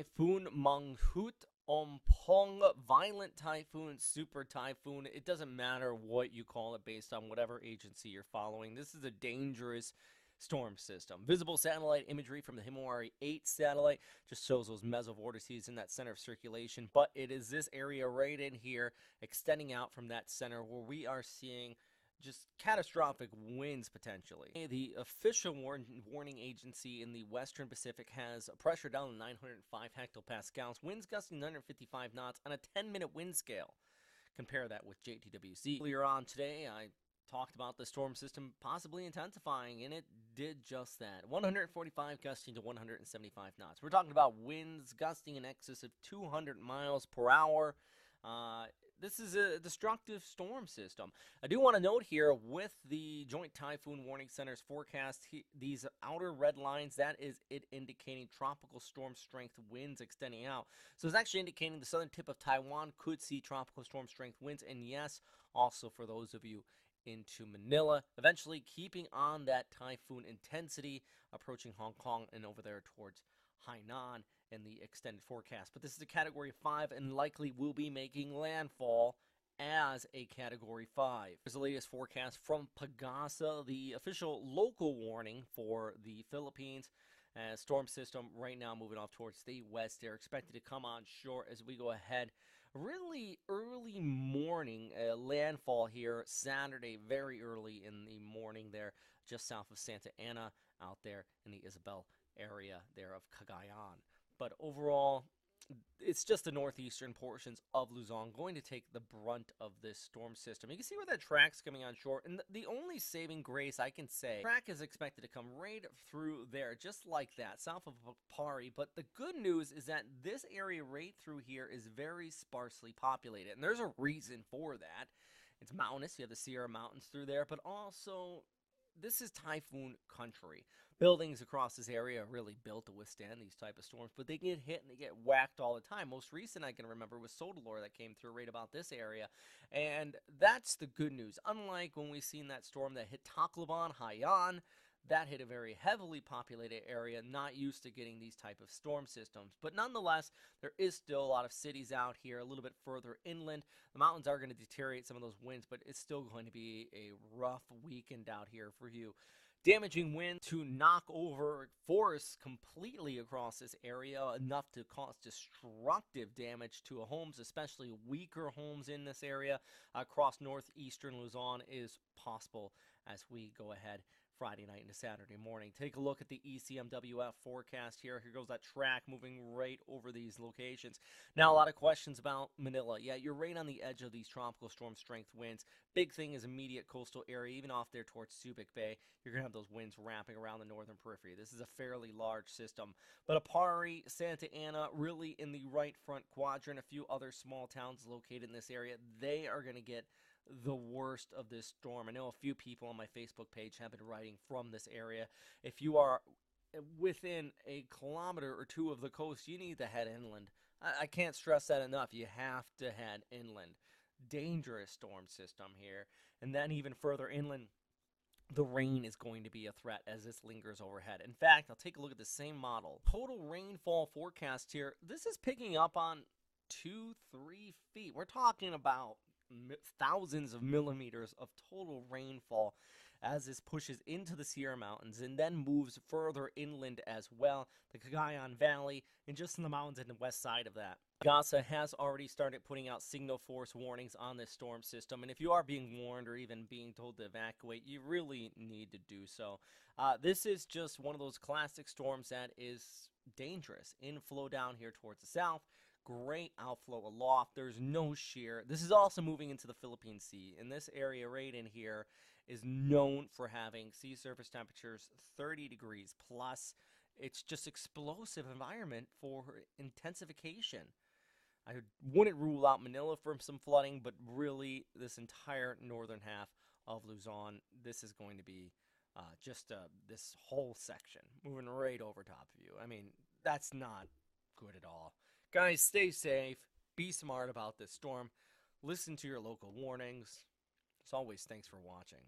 Typhoon Mangkhut, Ompong, Violent Typhoon, Super Typhoon. It doesn't matter what you call it based on whatever agency you're following. This is a dangerous storm system. Visible satellite imagery from the Himawari 8 satellite just shows those mesovortices in that center of circulation. But it is this area right in here extending out from that center where we are seeing just catastrophic winds potentially. The official warning agency in the Western Pacific has pressure down to 905 hectopascals, winds gusting 155 knots on a 10-minute wind scale. Compare that with JTWC. Earlier on today, I talked about the storm system possibly intensifying, and it did just that. 145 gusting to 175 knots. We're talking about winds gusting in excess of 200 miles per hour. This is a destructive storm system. I do want to note here with the Joint Typhoon Warning Center's forecast, these outer red lines, that is it indicating tropical storm strength winds extending out. So it's actually indicating the southern tip of Taiwan could see tropical storm strength winds. And yes, also for those of you into Manila, eventually keeping on that typhoon intensity, approaching Hong Kong and over there towards Hainan in the extended forecast. But this is a Category 5 and likely will be making landfall as a Category 5. Here's the latest forecast from Pagasa, the official local warning for the Philippines. Storm system right now moving off towards the west. They're expected to come on shore as we go ahead. Really early morning landfall here Saturday, very early in the morning there, just south of Santa Ana, out there in the Isabel area there of Cagayan. But overall, it's just the northeastern portions of Luzon going to take the brunt of this storm system. You can see where that track's coming on shore, and the only saving grace I can say, track is expected to come right through there, just like that, south of Pari. But the good news is that this area right through here is very sparsely populated, and there's a reason for that. It's mountainous, you have the Sierra Mountains through there, but also this is typhoon country. Buildings across this area are really built to withstand these type of storms, but they get hit and they get whacked all the time. Most recent I can remember was Sodalor that came through right about this area, and that's the good news. Unlike when we've seen that storm that hit Tacloban, Haiyan, that hit a very heavily populated area, not used to getting these type of storm systems. But nonetheless, there is still a lot of cities out here a little bit further inland. The mountains are going to deteriorate some of those winds, but it's still going to be a rough weekend out here for you. Damaging wind to knock over forests completely across this area, enough to cause destructive damage to homes, especially weaker homes in this area. Across northeastern Luzon is possible as we go ahead Friday night into Saturday morning. Take a look at the ECMWF forecast here. Here goes that track moving right over these locations. Now, a lot of questions about Manila. Yeah, you're right on the edge of these tropical storm strength winds. Big thing is immediate coastal area, even off there towards Subic Bay. You're going to have those winds wrapping around the northern periphery. This is a fairly large system. But Apari, Santa Ana, really in the right front quadrant. A few other small towns located in this area, they are going to get the worst of this storm. I know a few people on my Facebook page have been writing from this area. If you are within a kilometer or two of the coast, you need to head inland. I can't stress that enough. You have to head inland. Dangerous storm system here. And then even further inland, the rain is going to be a threat as this lingers overhead. In fact, I'll take a look at the same model. Total rainfall forecast here. This is picking up on 2-3 feet. We're talking about thousands of millimeters of total rainfall as this pushes into the Sierra Mountains and then moves further inland as well, the Cagayan Valley, and just in the mountains in the west side of that. Pagasa has already started putting out signal force warnings on this storm system, and if you are being warned or even being told to evacuate, you really need to do so. This is just one of those classic storms that is dangerous. Inflow down here towards the south, great outflow aloft. There's no shear. This is also moving into the Philippine Sea, and this area right in here is known for having sea surface temperatures 30 degrees plus. It's just explosive environment for intensification. I wouldn't rule out Manila from some flooding, but really this entire northern half of Luzon, this is going to be this whole section moving right over top of you. I mean, that's not good at all. Guys, stay safe, be smart about this storm, listen to your local warnings. As always, thanks for watching.